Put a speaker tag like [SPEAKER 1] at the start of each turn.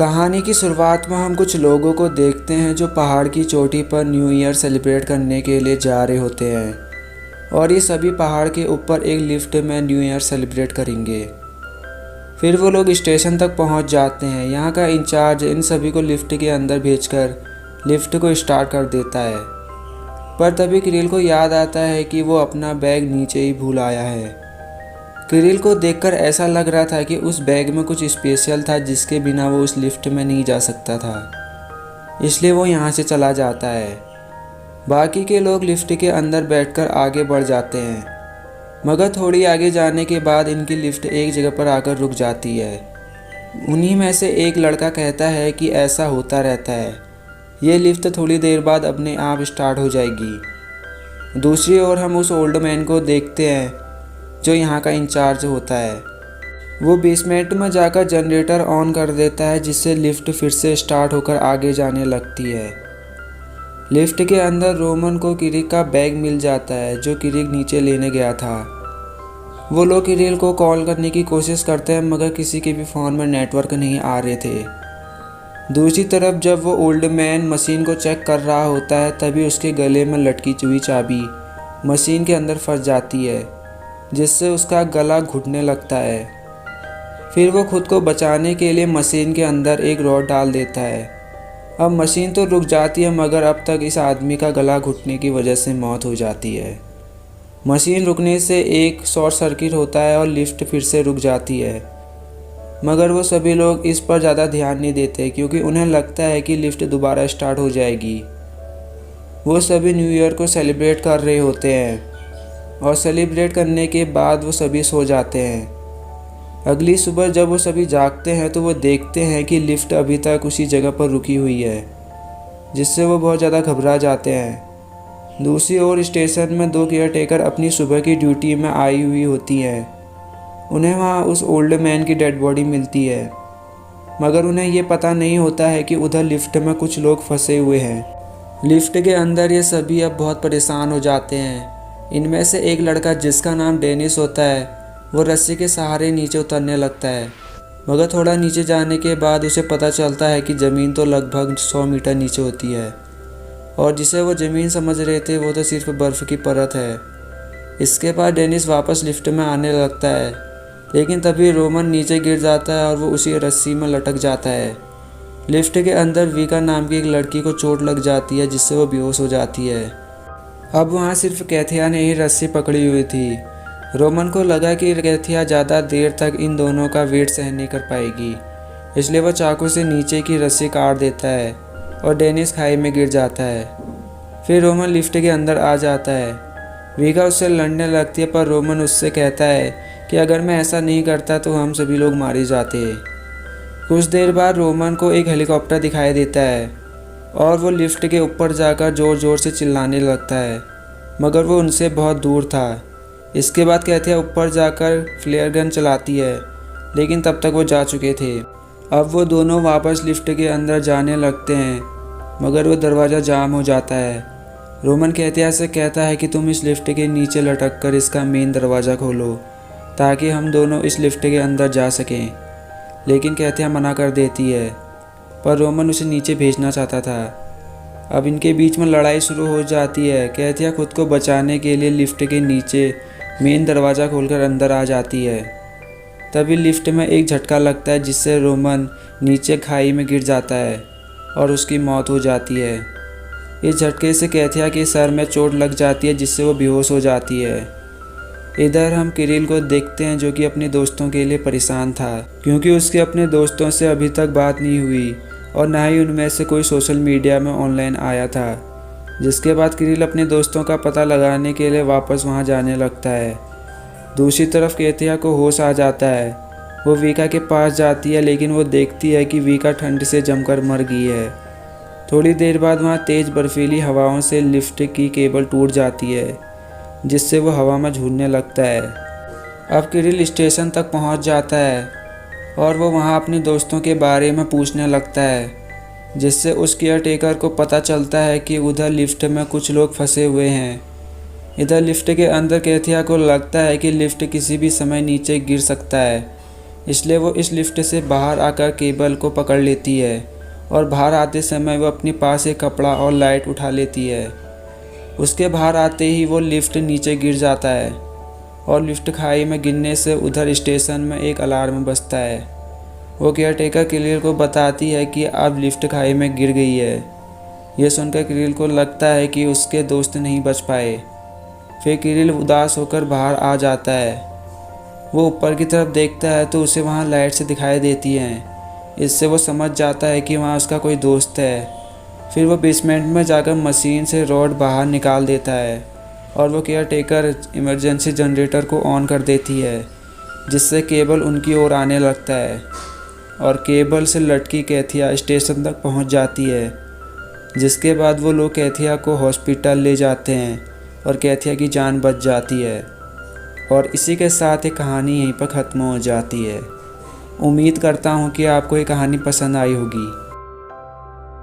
[SPEAKER 1] कहानी की शुरुआत में हम कुछ लोगों को देखते हैं जो पहाड़ की चोटी पर न्यू ईयर सेलिब्रेट करने के लिए जा रहे होते हैं और ये सभी पहाड़ के ऊपर एक लिफ्ट में न्यू ईयर सेलिब्रेट करेंगे। फिर वो लोग स्टेशन तक पहुंच जाते हैं। यहाँ का इंचार्ज इन सभी को लिफ्ट के अंदर भेजकर लिफ्ट को स्टार्ट कर देता है, पर तभी किरिल को याद आता है कि वो अपना बैग नीचे ही भूल आया है। किरिल को देखकर ऐसा लग रहा था कि उस बैग में कुछ स्पेशल था जिसके बिना वो उस लिफ्ट में नहीं जा सकता था, इसलिए वो यहाँ से चला जाता है। बाकी के लोग लिफ्ट के अंदर बैठकर आगे बढ़ जाते हैं, मगर थोड़ी आगे जाने के बाद इनकी लिफ्ट एक जगह पर आकर रुक जाती है। उन्हीं में से एक लड़का कहता है कि ऐसा होता रहता है, ये लिफ्ट थोड़ी देर बाद अपने आप स्टार्ट हो जाएगी। दूसरी ओर हम उस ओल्ड मैन को देखते हैं जो यहाँ का इंचार्ज होता है। वो बेसमेंट में जाकर जनरेटर ऑन कर देता है, जिससे लिफ्ट फिर से स्टार्ट होकर आगे जाने लगती है। लिफ्ट के अंदर रोमन को किरिल का बैग मिल जाता है जो किरिल नीचे लेने गया था। वो लोग किरिल को कॉल करने की कोशिश करते हैं, मगर किसी के भी फ़ोन में नेटवर्क नहीं आ रहे थे। दूसरी तरफ जब वो ओल्ड मैन मशीन को चेक कर रहा होता है, तभी उसके गले में लटकी हुई चाबी मशीन के अंदर फंस जाती है, जिससे उसका गला घुटने लगता है। फिर वो खुद को बचाने के लिए मशीन के अंदर एक रॉड डाल देता है। अब मशीन तो रुक जाती है, मगर अब तक इस आदमी का गला घुटने की वजह से मौत हो जाती है। मशीन रुकने से एक शॉर्ट सर्किट होता है और लिफ्ट फिर से रुक जाती है, मगर वो सभी लोग इस पर ज़्यादा ध्यान नहीं देते क्योंकि उन्हें लगता है कि लिफ्ट दोबारा स्टार्ट हो जाएगी। वो सभी न्यू ईयर को सेलिब्रेट कर रहे होते हैं और सेलिब्रेट करने के बाद वो सभी सो जाते हैं। अगली सुबह जब वो सभी जागते हैं तो वो देखते हैं कि लिफ्ट अभी तक उसी जगह पर रुकी हुई है, जिससे वो बहुत ज़्यादा घबरा जाते हैं। दूसरी ओर स्टेशन में दो केयरटेकर अपनी सुबह की ड्यूटी में आई हुई होती हैं। उन्हें वहाँ उस ओल्ड मैन की डेड बॉडी मिलती है, मगर उन्हें ये पता नहीं होता है कि उधर लिफ्ट में कुछ लोग फंसे हुए हैं। लिफ्ट के अंदर ये सभी अब बहुत परेशान हो जाते हैं। इनमें से एक लड़का जिसका नाम डेनिस होता है, वो रस्सी के सहारे नीचे उतरने लगता है, मगर थोड़ा नीचे जाने के बाद उसे पता चलता है कि ज़मीन तो लगभग 100 मीटर नीचे होती है और जिसे वो ज़मीन समझ रहे थे वो तो सिर्फ बर्फ़ की परत है। इसके बाद डेनिस वापस लिफ्ट में आने लगता है, लेकिन तभी रोमन नीचे गिर जाता है और वो उसी रस्सी में लटक जाता है। लिफ्ट के अंदर वीका नाम की एक लड़की को चोट लग जाती है, जिससे वो बेहोश हो जाती है। अब वहाँ सिर्फ कैथिया ने ही रस्सी पकड़ी हुई थी। रोमन को लगा कि कैथिया ज़्यादा देर तक इन दोनों का वेट सहन नहीं कर पाएगी, इसलिए वह चाकू से नीचे की रस्सी काट देता है और डेनिस खाई में गिर जाता है। फिर रोमन लिफ्ट के अंदर आ जाता है। वीका उससे लड़ने लगती है, पर रोमन उससे कहता है कि अगर मैं ऐसा नहीं करता तो हम सभी लोग मारे जाते। कुछ देर बाद रोमन को एक हेलीकॉप्टर दिखाई देता है और वो लिफ्ट के ऊपर जाकर ज़ोर ज़ोर से चिल्लाने लगता है, मगर वो उनसे बहुत दूर था। इसके बाद कैथिया ऊपर जाकर फ्लेयर गन चलाती है, लेकिन तब तक वो जा चुके थे। अब वो दोनों वापस लिफ्ट के अंदर जाने लगते हैं, मगर वो दरवाज़ा जाम हो जाता है। रोमन कैथिया से कहता है कि तुम इस लिफ्ट के नीचे लटक कर इसका मेन दरवाज़ा खोलो ताकि हम दोनों इस लिफ्ट के अंदर जा सकें, लेकिन कैथिया मना कर देती है, पर रोमन उसे नीचे भेजना चाहता था। अब इनके बीच में लड़ाई शुरू हो जाती है। कैथिया खुद को बचाने के लिए लिफ्ट के नीचे मेन दरवाज़ा खोलकर अंदर आ जाती है। तभी लिफ्ट में एक झटका लगता है, जिससे रोमन नीचे खाई में गिर जाता है और उसकी मौत हो जाती है। इस झटके से कैथिया के सर में चोट लग जाती है, जिससे वो बेहोश हो जाती है। इधर हम किरिल को देखते हैं जो कि अपने दोस्तों के लिए परेशान था, क्योंकि उसके अपने दोस्तों से अभी तक बात नहीं हुई और ना ही उनमें से कोई सोशल मीडिया में ऑनलाइन आया था। जिसके बाद किरिल अपने दोस्तों का पता लगाने के लिए वापस वहां जाने लगता है। दूसरी तरफ कैथिया को होश आ जाता है। वो वीका के पास जाती है, लेकिन वो देखती है कि वीका ठंड से जमकर मर गई है। थोड़ी देर बाद वहाँ तेज़ बर्फीली हवाओं से लिफ्ट की केबल टूट जाती है, जिससे वो हवा में झूलने लगता है। अब किरिल स्टेशन तक पहुँच जाता है और वो वहाँ अपने दोस्तों के बारे में पूछने लगता है, जिससे उस केयरटेकर को पता चलता है कि उधर लिफ्ट में कुछ लोग फंसे हुए हैं। इधर लिफ्ट के अंदर कैथिया को लगता है कि लिफ्ट किसी भी समय नीचे गिर सकता है, इसलिए वो इस लिफ्ट से बाहर आकर केबल को पकड़ लेती है और बाहर आते समय वो अपने पास एक कपड़ा और लाइट उठा लेती है। उसके बाहर आते ही वो लिफ्ट नीचे गिर जाता है और लिफ्ट खाई में गिरने से उधर स्टेशन में एक अलार्म बजता है। वो केयरटेकर किरिल को बताती है कि अब लिफ्ट खाई में गिर गई है। ये सुनकर किरिल को लगता है कि उसके दोस्त नहीं बच पाए। फिर किरिल उदास होकर बाहर आ जाता है। वो ऊपर की तरफ देखता है तो उसे वहाँ लाइट से दिखाई देती हैं। इससे वो समझ जाता है कि वहाँ उसका कोई दोस्त है। फिर वो बेसमेंट में जाकर मशीन से रॉड बाहर निकाल देता है और वो केयरटेकर इमरजेंसी जनरेटर को ऑन कर देती है, जिससे केबल उनकी ओर आने लगता है और केबल से लटकी कैथिया स्टेशन तक पहुंच जाती है। जिसके बाद वो लोग कैथिया को हॉस्पिटल ले जाते हैं और कैथिया की जान बच जाती है। और इसी के साथ ये कहानी यहीं पर ख़त्म हो जाती है। उम्मीद करता हूँ कि आपको ये कहानी पसंद आई होगी।